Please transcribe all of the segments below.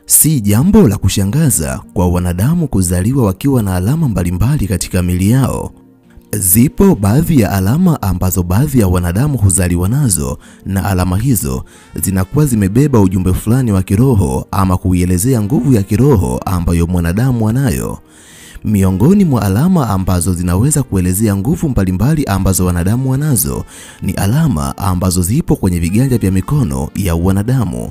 Si jambo la kushangaza kwa wanadamu kuzaliwa wakiwa na alama mbalimbali katika miili yao. Zipo baadhi ya alama ambazo baadhi ya wanadamu huzaliwa nazo, na alama hizo zinakuwa zimebeba ujumbe fulani wa kiroho ama kuielezea nguvu ya kiroho ambayo mwanadamu anayo. Miongoni mwa alama ambazo zinaweza kuelezea nguvu mbalimbali ambazo wanadamu wanazo ni alama ambazo zipo kwenye viganja vya mikono ya wanadamu.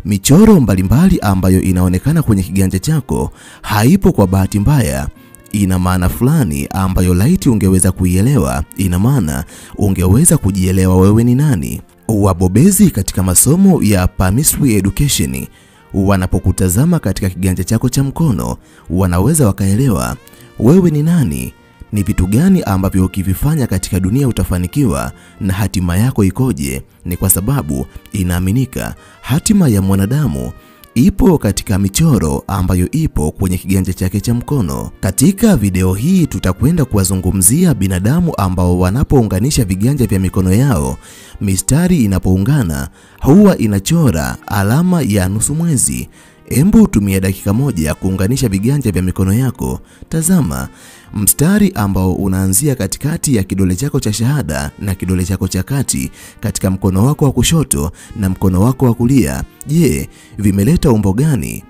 Michoro mbalimbali ambayo inaonekana kwenye kiganja chako haipo kwa bahati mbaya. Ina maana fulani ambayo laiti ungeweza kuielewa, ina maana ungeweza kujielewa wewe ni nani. Wabobezi katika masomo ya Palmistry Education wanapokutazama katika kiganja chako cha mkono, wanaweza wakaelewa wewe ni nani, ni vitu gani ambavyo ukivifanya katika dunia utafanikiwa na hatima yako ikoje. Ni kwa sababu inaaminika hatima ya mwanadamu ipo katika michoro ambayo ipo kwenye kiganja chake cha mkono. Katika video hii tutakwenda kuwazungumzia binadamu ambao wanapounganisha viganja vya mikono yao, mistari inapoungana huwa inachora alama ya nusu mwezi. Embu tumia dakika moja kuunganisha viganja vya mikono yako. Tazama mstari ambao unaanzia katikati ya kidole chako cha shahada na kidole chako cha kati katika mkono wako wa kushoto na mkono wako wa kulia. Je, vimeleta umbo gani?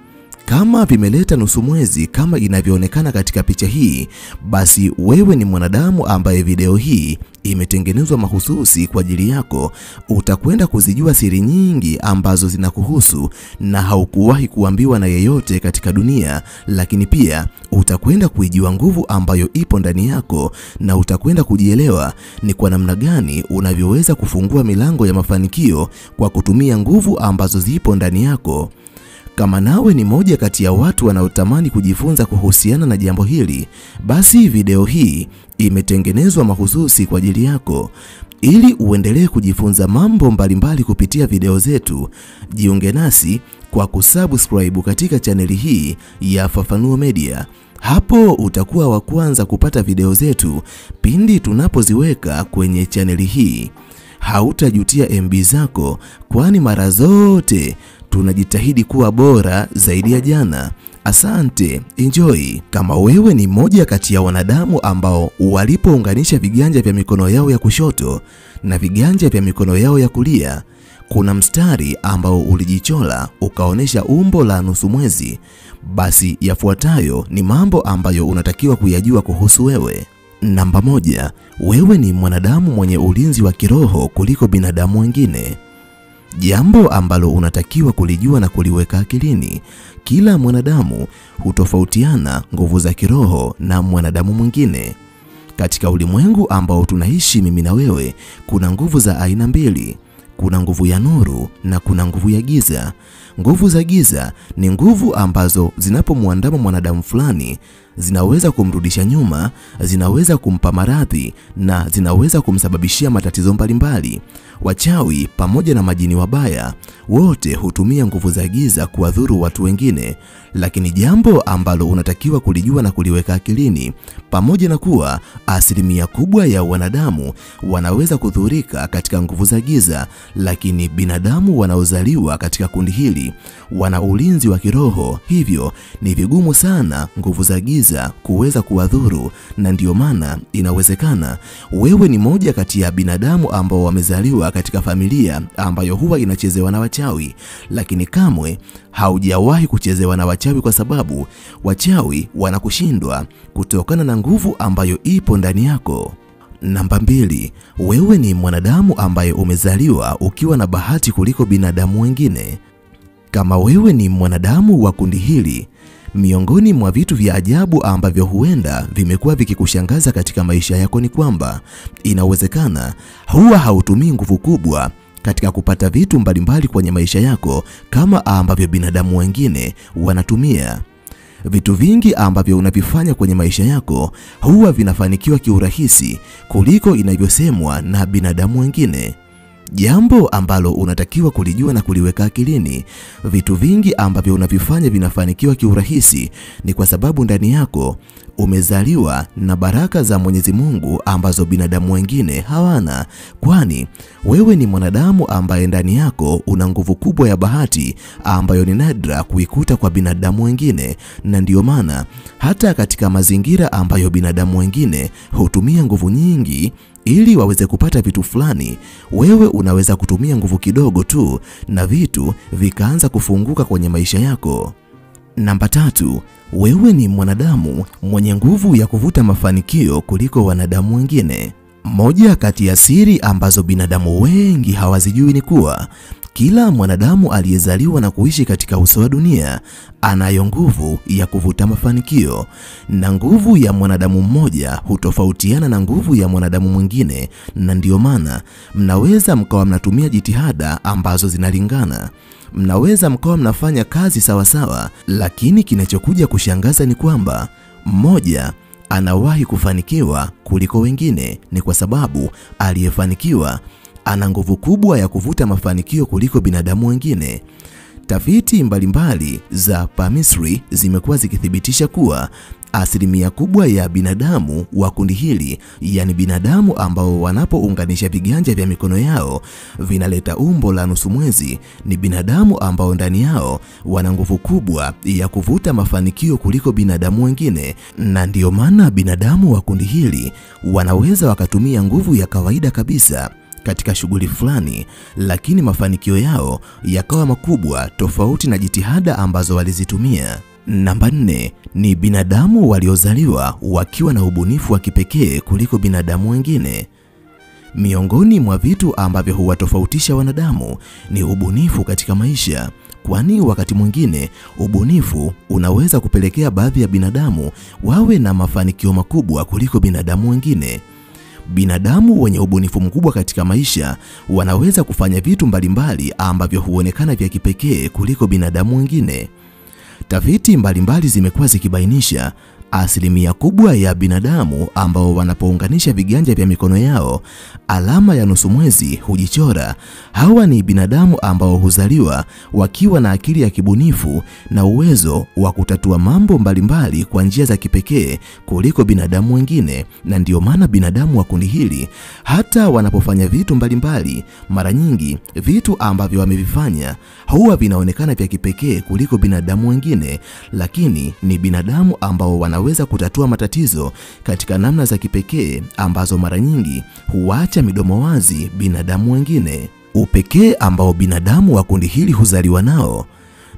Kama vimeleta nusu mwezi kama inavyoonekana katika picha hii, basi wewe ni mwanadamu ambaye video hii imetengenezwa mahususi kwa ajili yako. Utakwenda kuzijua siri nyingi ambazo zinakuhusu na haukuwahi kuambiwa na yeyote katika dunia, lakini pia utakwenda kuijua nguvu ambayo ipo ndani yako na utakwenda kujielewa ni kwa namna gani unavyoweza kufungua milango ya mafanikio kwa kutumia nguvu ambazo zipo ndani yako. Kama nawe ni moja kati ya watu wanaotamani kujifunza kuhusiana na jambo hili, basi video hii imetengenezwa mahususi kwa ajili yako. Ili uendelee kujifunza mambo mbalimbali kupitia video zetu, jiunge nasi kwa kusubscribe katika chaneli hii ya Fafanuo Media. Hapo utakuwa wa kwanza kupata video zetu pindi tunapoziweka kwenye chaneli hii. Hautajutia MB zako, kwani mara zote tunajitahidi kuwa bora zaidi ya jana. Asante, enjoy. Kama wewe ni moja kati ya wanadamu ambao walipounganisha viganja vya mikono yao ya kushoto na viganja vya mikono yao ya kulia, kuna mstari ambao ulijichora ukaonesha umbo la nusu mwezi, basi yafuatayo ni mambo ambayo unatakiwa kuyajua kuhusu wewe. Namba 1, wewe ni mwanadamu mwenye ulinzi wa kiroho kuliko binadamu wengine. Jambo ambalo unatakiwa kulijua na kuliweka akilini, kila mwanadamu hutofautiana nguvu za kiroho na mwanadamu mwingine. Katika ulimwengu ambao tunaishi mimi na wewe, kuna nguvu za aina mbili. Kuna nguvu ya nuru na kuna nguvu ya giza. Nguvu za giza ni nguvu ambazo zinapomwandama mwanadamu fulani zinaweza kumrudisha nyuma, zinaweza kumpa maradhi na zinaweza kumsababishia matatizo mbalimbali. Wachawi pamoja na majini wabaya wote hutumia nguvu za giza kuwadhuru watu wengine. Lakini jambo ambalo unatakiwa kulijua na kuliweka akilini, pamoja na kuwa asilimia kubwa ya wanadamu wanaweza kudhurika katika nguvu za giza, lakini binadamu wanaozaliwa katika kundi hili wana ulinzi wa kiroho, hivyo ni vigumu sana nguvu za giza kuweza kuwadhuru. Na ndiyo maana inawezekana wewe ni moja kati ya binadamu ambao wamezaliwa katika familia ambayo huwa inachezewa na wachawi, lakini kamwe haujawahi kuchezewa na wachawi kwa sababu wachawi wanakushindwa kutokana na nguvu ambayo ipo ndani yako. Namba 2, wewe ni mwanadamu ambaye umezaliwa ukiwa na bahati kuliko binadamu wengine. Kama wewe ni mwanadamu wa kundi hili, miongoni mwa vitu vya ajabu ambavyo huenda vimekuwa vikikushangaza katika maisha yako ni kwamba inawezekana huwa hautumii nguvu kubwa katika kupata vitu mbalimbali kwenye maisha yako kama ambavyo binadamu wengine wanatumia. Vitu vingi ambavyo unavifanya kwenye maisha yako huwa vinafanikiwa kiurahisi kuliko inavyosemwa na binadamu wengine. Jambo ambalo unatakiwa kulijua na kuliweka akilini, vitu vingi ambavyo unavifanya vinafanikiwa kiurahisi ni kwa sababu ndani yako umezaliwa na baraka za Mwenyezi Mungu ambazo binadamu wengine hawana, kwani wewe ni mwanadamu ambaye ndani yako una nguvu kubwa ya bahati ambayo ni nadra kuikuta kwa binadamu wengine, na ndiyo maana hata katika mazingira ambayo binadamu wengine hutumia nguvu nyingi ili waweze kupata vitu fulani, wewe unaweza kutumia nguvu kidogo tu na vitu vikaanza kufunguka kwenye maisha yako. Namba 3, wewe ni mwanadamu mwenye nguvu ya kuvuta mafanikio kuliko wanadamu wengine. Moja kati ya siri ambazo binadamu wengi hawazijui ni kuwa kila mwanadamu aliyezaliwa na kuishi katika uso wa dunia anayo nguvu ya kuvuta mafanikio, na nguvu ya mwanadamu mmoja hutofautiana na nguvu ya mwanadamu mwingine, na ndiyo maana mnaweza mkawa mnatumia jitihada ambazo zinalingana. Mnaweza mkawa mnafanya kazi sawa sawa, lakini kinachokuja kushangaza ni kwamba mmoja anawahi kufanikiwa kuliko wengine. Ni kwa sababu aliyefanikiwa ana nguvu kubwa ya kuvuta mafanikio kuliko binadamu wengine. Tafiti mbalimbali za PAMISRI zimekuwa zikithibitisha kuwa asilimia kubwa ya binadamu wa kundi hili, yani binadamu ambao wanapounganisha viganja vya mikono yao vinaleta umbo la nusu mwezi, ni binadamu ambao ndani yao wana nguvu kubwa ya kuvuta mafanikio kuliko binadamu wengine. Na ndiyo maana binadamu wa kundi hili wanaweza wakatumia nguvu ya kawaida kabisa katika shughuli fulani, lakini mafanikio yao yakawa makubwa tofauti na jitihada ambazo walizitumia. Namba 4 ni binadamu waliozaliwa wakiwa na ubunifu wa kipekee kuliko binadamu wengine. Miongoni mwa vitu ambavyo huwatofautisha wanadamu ni ubunifu katika maisha, kwani wakati mwingine ubunifu unaweza kupelekea baadhi ya binadamu wawe na mafanikio makubwa kuliko binadamu wengine. Binadamu wenye ubunifu mkubwa katika maisha wanaweza kufanya vitu mbalimbali ambavyo huonekana vya kipekee kuliko binadamu wengine. Tafiti mbalimbali zimekuwa zikibainisha asilimia kubwa ya binadamu ambao wanapounganisha viganja vya mikono yao alama ya nusu mwezi hujichora. Hawa ni binadamu ambao huzaliwa wakiwa na akili ya kibunifu na uwezo wa kutatua mambo mbalimbali kwa njia za kipekee kuliko binadamu wengine, na ndio maana binadamu wa kundi hili hata wanapofanya vitu mbalimbali, mara nyingi vitu ambavyo wamevifanya huwa vinaonekana vya kipekee kuliko binadamu wengine, lakini ni binadamu ambao wanaweza kutatua matatizo katika namna za kipekee ambazo mara nyingi huacha midomo wazi binadamu wengine. Upekee ambao binadamu wa kundi hili huzaliwa nao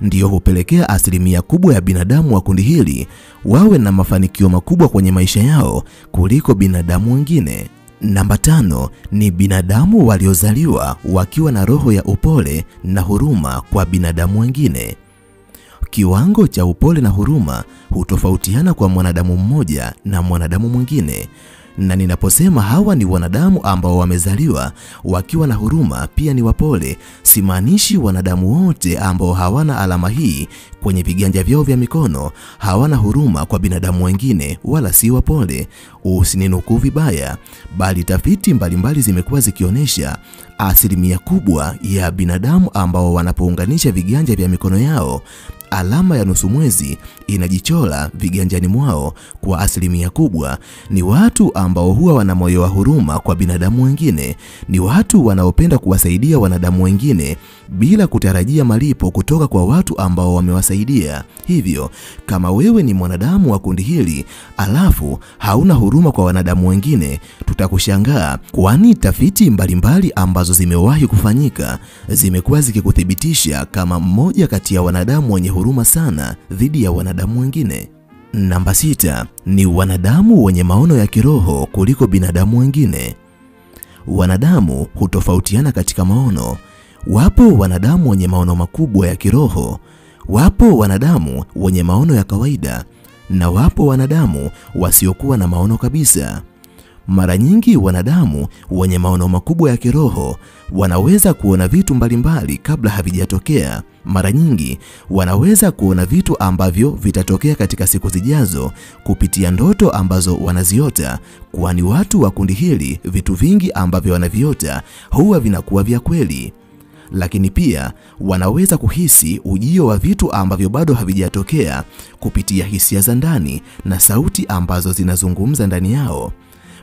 ndio hupelekea asilimia kubwa ya binadamu wa kundi hili wawe na mafanikio makubwa kwenye maisha yao kuliko binadamu wengine. Namba 5 ni binadamu waliozaliwa wakiwa na roho ya upole na huruma kwa binadamu wengine. Kiwango cha upole na huruma hutofautiana kwa mwanadamu mmoja na mwanadamu mwingine. Na ninaposema hawa ni wanadamu ambao wamezaliwa wakiwa na huruma pia ni wapole, simaanishi wanadamu wote ambao hawana alama hii kwenye viganja vyao vya mikono hawana huruma kwa binadamu wengine wala si wapole. Usininukuu vibaya, bali tafiti mbalimbali zimekuwa zikionyesha asilimia kubwa ya binadamu ambao wanapounganisha viganja vya mikono yao alama ya nusu mwezi inajichora viganjani mwao kwa asilimia kubwa ni watu ambao huwa wana moyo wa huruma kwa binadamu wengine, ni watu wanaopenda kuwasaidia wanadamu wengine bila kutarajia malipo kutoka kwa watu ambao wamewasaidia. Hivyo kama wewe ni mwanadamu wa kundi hili alafu hauna huruma kwa wanadamu wengine, tutakushangaa, kwani tafiti mbalimbali ambazo zimewahi kufanyika zimekuwa zikikuthibitisha kama mmoja kati ya wanadamu wenye huruma sana dhidi ya wanadamu wengine. Namba 6 ni wanadamu wenye maono ya kiroho kuliko binadamu wengine. Wanadamu hutofautiana katika maono. Wapo wanadamu wenye maono makubwa ya kiroho, wapo wanadamu wenye maono ya kawaida, na wapo wanadamu wasiokuwa na maono kabisa. Mara nyingi wanadamu wenye maono makubwa ya kiroho wanaweza kuona vitu mbalimbali kabla havijatokea. Mara nyingi wanaweza kuona vitu ambavyo vitatokea katika siku zijazo kupitia ndoto ambazo wanaziota, kwani watu wa kundi hili vitu vingi ambavyo wanaviota huwa vinakuwa vya kweli. Lakini pia wanaweza kuhisi ujio wa vitu ambavyo bado havijatokea kupitia hisia za ndani na sauti ambazo zinazungumza ndani yao.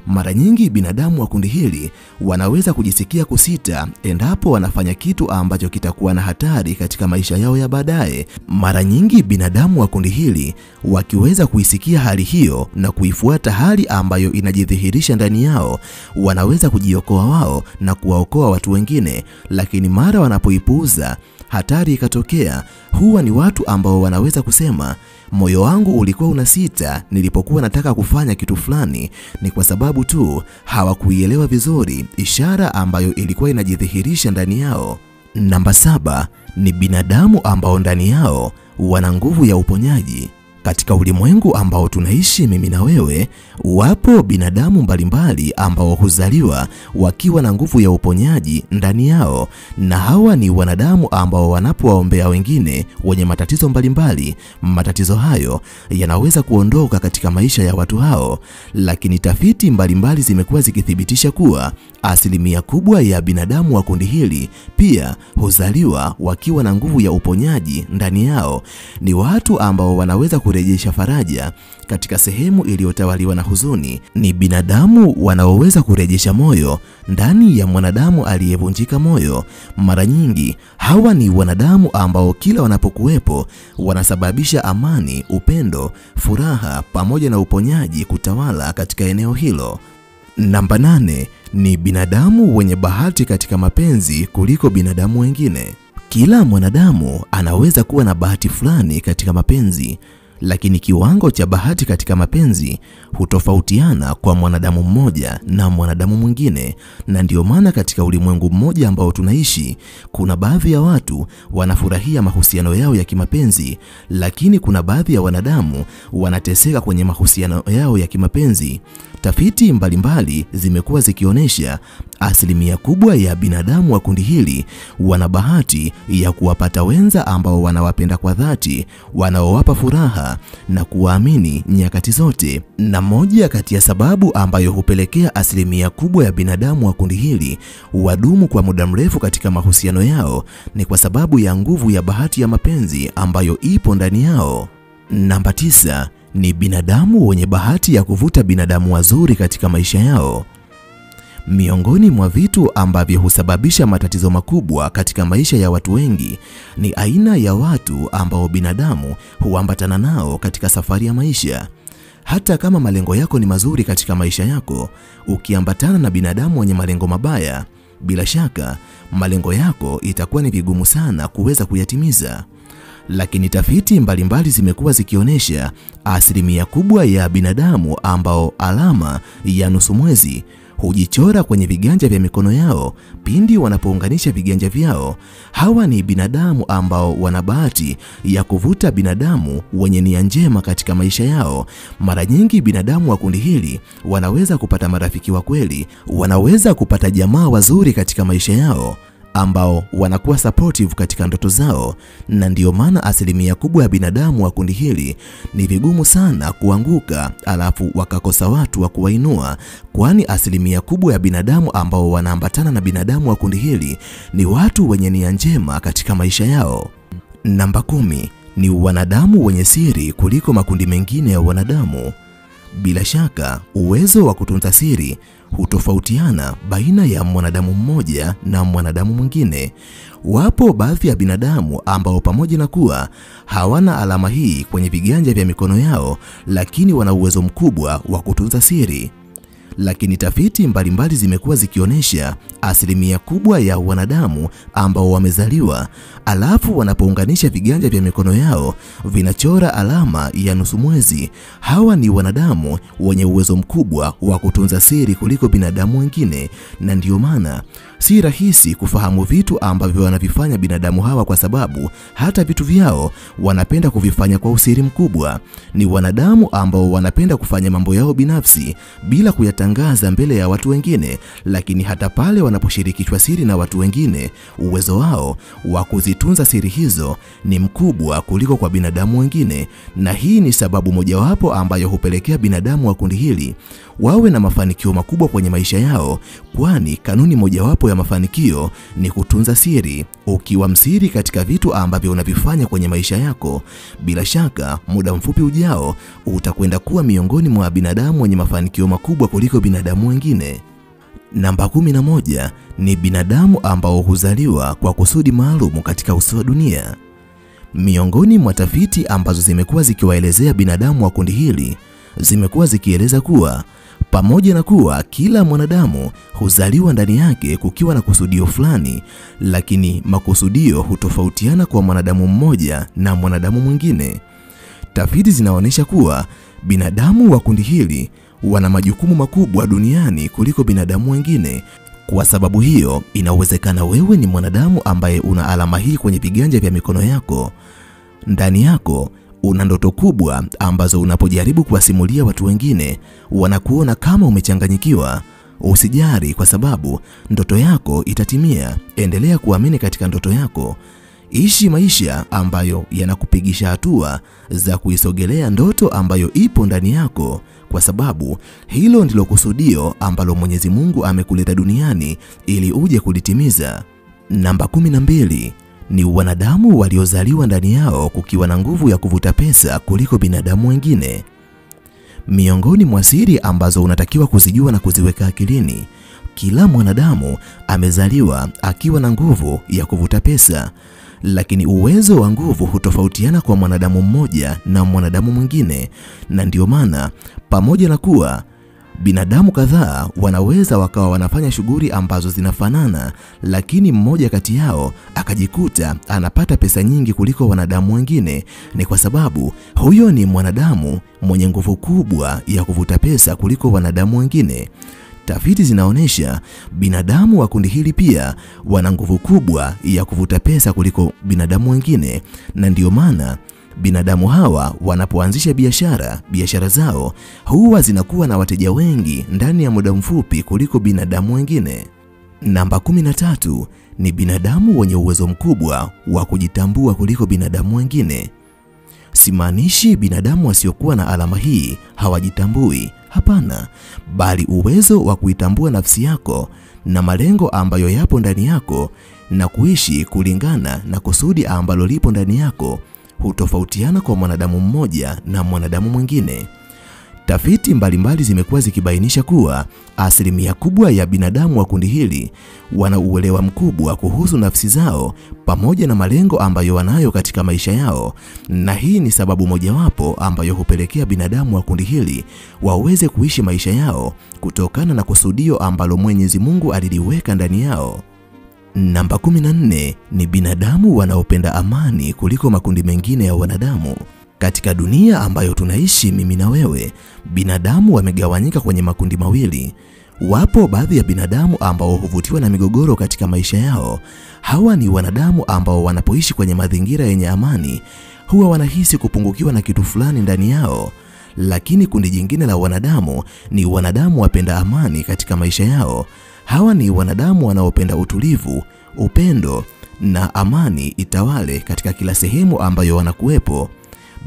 Mara nyingi binadamu wa kundi hili wanaweza kujisikia kusita endapo wanafanya kitu ambacho kitakuwa na hatari katika maisha yao ya baadaye. Mara nyingi binadamu wa kundi hili wakiweza kuisikia hali hiyo na kuifuata hali ambayo inajidhihirisha ndani yao, wanaweza kujiokoa wao na kuwaokoa watu wengine. Lakini mara wanapoipuuza, hatari ikatokea, huwa ni watu ambao wanaweza kusema, moyo wangu ulikuwa unasita nilipokuwa nataka kufanya kitu fulani, ni kwa sababu tu hawakuielewa vizuri ishara ambayo ilikuwa inajidhihirisha ndani yao. Namba 7 ni binadamu ambao ndani yao wana nguvu ya uponyaji. Katika ulimwengu ambao tunaishi mimi na wewe, wapo binadamu mbalimbali ambao huzaliwa wakiwa na nguvu ya uponyaji ndani yao, na hawa ni wanadamu ambao wanapowaombea wengine wenye matatizo mbalimbali, matatizo hayo yanaweza kuondoka katika maisha ya watu hao. Lakini tafiti mbalimbali zimekuwa zikithibitisha kuwa asilimia kubwa ya binadamu wa kundi hili pia huzaliwa wakiwa na nguvu ya uponyaji ndani yao. Ni watu ambao wanaweza kurejesha faraja katika sehemu iliyotawaliwa na huzuni. Ni binadamu wanaoweza kurejesha moyo ndani ya mwanadamu aliyevunjika moyo. Mara nyingi hawa ni wanadamu ambao kila wanapokuwepo wanasababisha amani, upendo, furaha pamoja na uponyaji kutawala katika eneo hilo. Namba 8 ni binadamu wenye bahati katika mapenzi kuliko binadamu wengine. Kila mwanadamu anaweza kuwa na bahati fulani katika mapenzi, lakini kiwango cha bahati katika mapenzi hutofautiana kwa mwanadamu mmoja na mwanadamu mwingine. Na ndio maana katika ulimwengu mmoja ambao tunaishi, kuna baadhi ya watu wanafurahia mahusiano yao ya kimapenzi, lakini kuna baadhi ya wanadamu wanateseka kwenye mahusiano yao ya kimapenzi. Tafiti mbalimbali zimekuwa zikionyesha asilimia kubwa ya binadamu wa kundi hili wana bahati ya kuwapata wenza ambao wanawapenda kwa dhati, wanaowapa furaha na kuwaamini nyakati zote. Na moja kati ya sababu ambayo hupelekea asilimia kubwa ya binadamu wa kundi hili wadumu kwa muda mrefu katika mahusiano yao ni kwa sababu ya nguvu ya bahati ya mapenzi ambayo ipo ndani yao. Namba 9 ni binadamu wenye bahati ya kuvuta binadamu wazuri katika maisha yao. Miongoni mwa vitu ambavyo husababisha matatizo makubwa katika maisha ya watu wengi ni aina ya watu ambao binadamu huambatana nao katika safari ya maisha. Hata kama malengo yako ni mazuri katika maisha yako, ukiambatana na binadamu wenye malengo mabaya, bila shaka malengo yako itakuwa ni vigumu sana kuweza kuyatimiza. Lakini tafiti mbalimbali zimekuwa zikionyesha asilimia kubwa ya binadamu ambao alama ya nusu mwezi hujichora kwenye viganja vya mikono yao pindi wanapounganisha viganja vyao. Hawa ni binadamu ambao wana bahati ya kuvuta binadamu wenye nia njema katika maisha yao. Mara nyingi binadamu wa kundi hili wanaweza kupata marafiki wa kweli, wanaweza kupata jamaa wazuri katika maisha yao ambao wanakuwa supportive katika ndoto zao. Na ndio maana asilimia kubwa ya binadamu wa kundi hili ni vigumu sana kuanguka alafu wakakosa watu wa kuwainua, kwani asilimia kubwa ya binadamu ambao wanaambatana na binadamu wa kundi hili ni watu wenye nia njema katika maisha yao. Namba 10 ni wanadamu wenye siri kuliko makundi mengine ya wanadamu. Bila shaka uwezo wa kutunza siri hutofautiana baina ya mwanadamu mmoja na mwanadamu mwingine. Wapo baadhi ya binadamu ambao pamoja na kuwa hawana alama hii kwenye viganja vya mikono yao, lakini wana uwezo mkubwa wa kutunza siri. Lakini tafiti mbalimbali zimekuwa zikionyesha asilimia kubwa ya wanadamu ambao wamezaliwa alafu wanapounganisha viganja vya mikono yao vinachora alama ya nusu mwezi, hawa ni wanadamu wenye uwezo mkubwa wa kutunza siri kuliko binadamu wengine. Na ndio maana si rahisi kufahamu vitu ambavyo wanavifanya binadamu hawa, kwa sababu hata vitu vyao wanapenda kuvifanya kwa usiri mkubwa. Ni wanadamu ambao wanapenda kufanya mambo yao binafsi bila kuyatangaza mbele ya watu wengine, lakini hata pale wanaposhirikishwa siri na watu wengine, uwezo wao wa kuzitunza siri hizo ni mkubwa kuliko kwa binadamu wengine, na hii ni sababu mojawapo ambayo hupelekea binadamu wa kundi hili wawe na mafanikio makubwa kwenye maisha yao, kwani kanuni mojawapo ya mafanikio ni kutunza siri. Ukiwa msiri katika vitu ambavyo unavifanya kwenye maisha yako, bila shaka muda mfupi ujao utakwenda kuwa miongoni mwa binadamu wenye mafanikio makubwa kuliko binadamu wengine. Namba 11 ni binadamu ambao huzaliwa kwa kusudi maalum katika uso wa dunia. Miongoni mwa tafiti ambazo zimekuwa zikiwaelezea binadamu wa kundi hili, zimekuwa zikieleza kuwa pamoja na kuwa kila mwanadamu huzaliwa ndani yake kukiwa na kusudio fulani, lakini makusudio hutofautiana kwa mwanadamu mmoja na mwanadamu mwingine. Tafiti zinaonyesha kuwa binadamu wa kundi hili wana majukumu makubwa duniani kuliko binadamu wengine. Kwa sababu hiyo, inawezekana wewe ni mwanadamu ambaye una alama hii kwenye viganja vya mikono yako. Ndani yako una ndoto kubwa ambazo unapojaribu kuwasimulia watu wengine wanakuona kama umechanganyikiwa. Usijali, kwa sababu ndoto yako itatimia. Endelea kuamini katika ndoto yako. Ishi maisha ambayo yanakupigisha hatua za kuisogelea ndoto ambayo ipo ndani yako, kwa sababu hilo ndilo kusudio ambalo Mwenyezi Mungu amekuleta duniani ili uje kulitimiza. Namba 12 ni wanadamu waliozaliwa ndani yao kukiwa na nguvu ya kuvuta pesa kuliko binadamu wengine. Miongoni mwa siri ambazo unatakiwa kuzijua na kuziweka akilini, kila mwanadamu amezaliwa akiwa na nguvu ya kuvuta pesa, lakini uwezo wa nguvu hutofautiana kwa mwanadamu mmoja na mwanadamu mwingine, na ndio maana pamoja na kuwa binadamu kadhaa wanaweza wakawa wanafanya shughuli ambazo zinafanana, lakini mmoja kati yao akajikuta anapata pesa nyingi kuliko wanadamu wengine, ni kwa sababu huyo ni mwanadamu mwenye nguvu kubwa ya kuvuta pesa kuliko wanadamu wengine. Tafiti zinaonyesha binadamu wa kundi hili pia wana nguvu kubwa ya kuvuta pesa kuliko binadamu wengine, na ndio maana binadamu hawa wanapoanzisha biashara zao huwa zinakuwa na wateja wengi ndani ya muda mfupi kuliko binadamu wengine. Namba 13 ni binadamu wenye uwezo mkubwa wa kujitambua kuliko binadamu wengine. Simaanishi binadamu wasiokuwa na alama hii hawajitambui, hapana, bali uwezo wa kuitambua nafsi yako na malengo ambayo yapo ndani yako na kuishi kulingana na kusudi ambalo lipo ndani yako hutofautiana kwa mwanadamu mmoja na mwanadamu mwingine. Tafiti mbalimbali zimekuwa zikibainisha kuwa asilimia kubwa ya binadamu wa kundi hili wana uelewa mkubwa kuhusu nafsi zao pamoja na malengo ambayo wanayo katika maisha yao, na hii ni sababu mojawapo ambayo hupelekea binadamu wa kundi hili waweze kuishi maisha yao kutokana na kusudio ambalo Mwenyezi Mungu aliliweka ndani yao. Namba 14 ni binadamu wanaopenda amani kuliko makundi mengine ya wanadamu. Katika dunia ambayo tunaishi mimi na wewe, binadamu wamegawanyika kwenye makundi mawili. Wapo baadhi ya binadamu ambao huvutiwa na migogoro katika maisha yao. Hawa ni wanadamu ambao wanapoishi kwenye mazingira yenye amani huwa wanahisi kupungukiwa na kitu fulani ndani yao. Lakini kundi jingine la wanadamu ni wanadamu wapenda amani katika maisha yao. Hawa ni wanadamu wanaopenda utulivu, upendo na amani itawale katika kila sehemu ambayo wanakuwepo.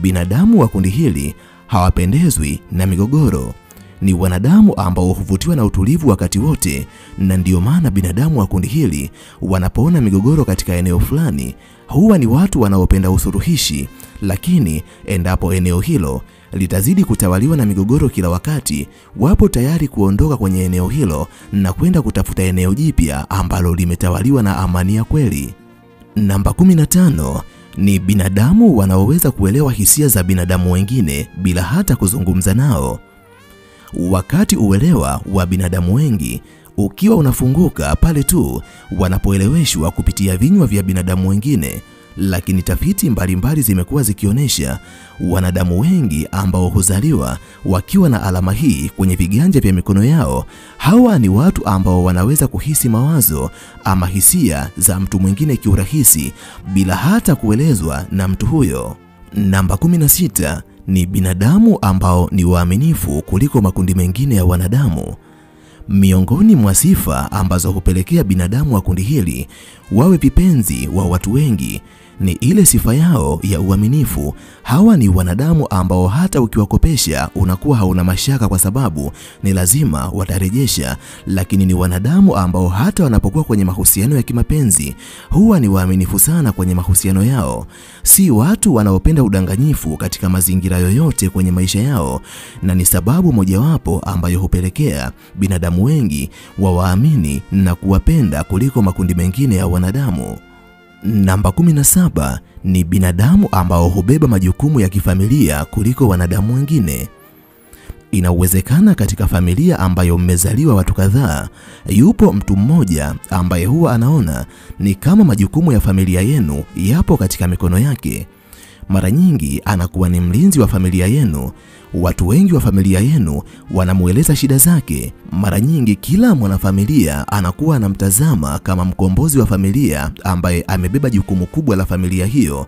Binadamu wa kundi hili hawapendezwi na migogoro. Ni wanadamu ambao huvutiwa na utulivu wakati wote, na ndio maana binadamu wa kundi hili wanapoona migogoro katika eneo fulani huwa ni watu wanaopenda usuluhishi, lakini endapo eneo hilo litazidi kutawaliwa na migogoro kila wakati, wapo tayari kuondoka kwenye eneo hilo na kwenda kutafuta eneo jipya ambalo limetawaliwa na amani ya kweli. Namba 15 ni binadamu wanaoweza kuelewa hisia za binadamu wengine bila hata kuzungumza nao. Wakati uelewa wa binadamu wengi ukiwa unafunguka pale tu wanapoeleweshwa kupitia vinywa vya binadamu wengine, lakini tafiti mbalimbali zimekuwa zikionyesha wanadamu wengi ambao huzaliwa wakiwa na alama hii kwenye viganja vya mikono yao, hawa ni watu ambao wanaweza kuhisi mawazo ama hisia za mtu mwingine kiurahisi bila hata kuelezwa na mtu huyo. Namba 16 ni binadamu ambao ni waaminifu kuliko makundi mengine ya wanadamu. Miongoni mwa sifa ambazo hupelekea binadamu wa kundi hili wawe vipenzi wa watu wengi ni ile sifa yao ya uaminifu. Hawa ni wanadamu ambao hata ukiwakopesha unakuwa hauna mashaka kwa sababu ni lazima watarejesha, lakini ni wanadamu ambao hata wanapokuwa kwenye mahusiano ya kimapenzi huwa ni waaminifu sana kwenye mahusiano yao. Si watu wanaopenda udanganyifu katika mazingira yoyote kwenye maisha yao, na ni sababu mojawapo ambayo hupelekea binadamu wengi wawaamini na kuwapenda kuliko makundi mengine ya wanadamu. Namba 17 ni binadamu ambao hubeba majukumu ya kifamilia kuliko wanadamu wengine. Inawezekana katika familia ambayo mmezaliwa watu kadhaa, yupo mtu mmoja ambaye huwa anaona ni kama majukumu ya familia yenu yapo katika mikono yake. Mara nyingi anakuwa ni mlinzi wa familia yenu. Watu wengi wa familia yenu wanamueleza shida zake. Mara nyingi kila mwanafamilia anakuwa anamtazama kama mkombozi wa familia ambaye amebeba jukumu kubwa la familia hiyo.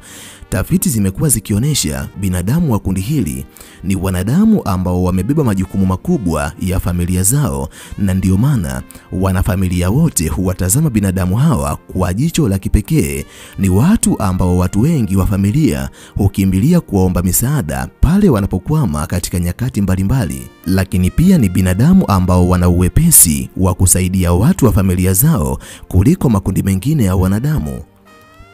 Tafiti zimekuwa zikionyesha binadamu wa kundi hili ni wanadamu ambao wamebeba majukumu makubwa ya familia zao, na ndio maana wanafamilia wote huwatazama binadamu hawa kwa jicho la kipekee. Ni watu ambao watu wengi wa familia hukimbilia kuomba misaada pale wanapokwama katika nyakati mbalimbali, lakini pia ni binadamu ambao wana uwepesi wa kusaidia watu wa familia zao kuliko makundi mengine ya wanadamu.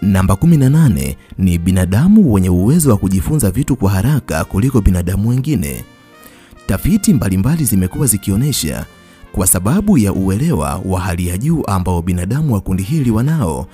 Namba 18 ni binadamu wenye uwezo wa kujifunza vitu kwa haraka kuliko binadamu wengine. Tafiti mbalimbali zimekuwa zikionyesha kwa sababu ya uelewa wa hali ya juu ambao binadamu wa kundi hili wanao,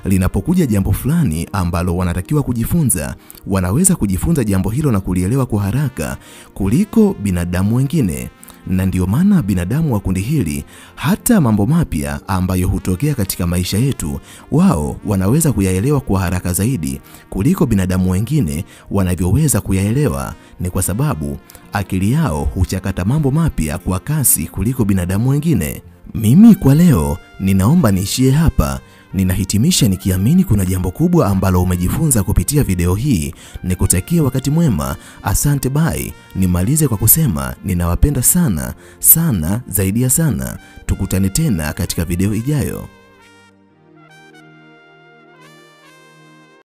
linapokuja jambo fulani ambalo wanatakiwa kujifunza, wanaweza kujifunza jambo hilo na kulielewa kwa haraka kuliko binadamu wengine. Na ndio maana binadamu wa kundi hili hata mambo mapya ambayo hutokea katika maisha yetu, wao wanaweza kuyaelewa kwa haraka zaidi kuliko binadamu wengine wanavyoweza kuyaelewa. Ni kwa sababu akili yao huchakata mambo mapya kwa kasi kuliko binadamu wengine. Mimi kwa leo ninaomba niishie hapa. Ninahitimisha nikiamini kuna jambo kubwa ambalo umejifunza kupitia video hii. Nikutakia wakati mwema. Asante, bye. Nimalize kwa kusema ninawapenda sana sana zaidi ya sana. Tukutane tena katika video ijayo.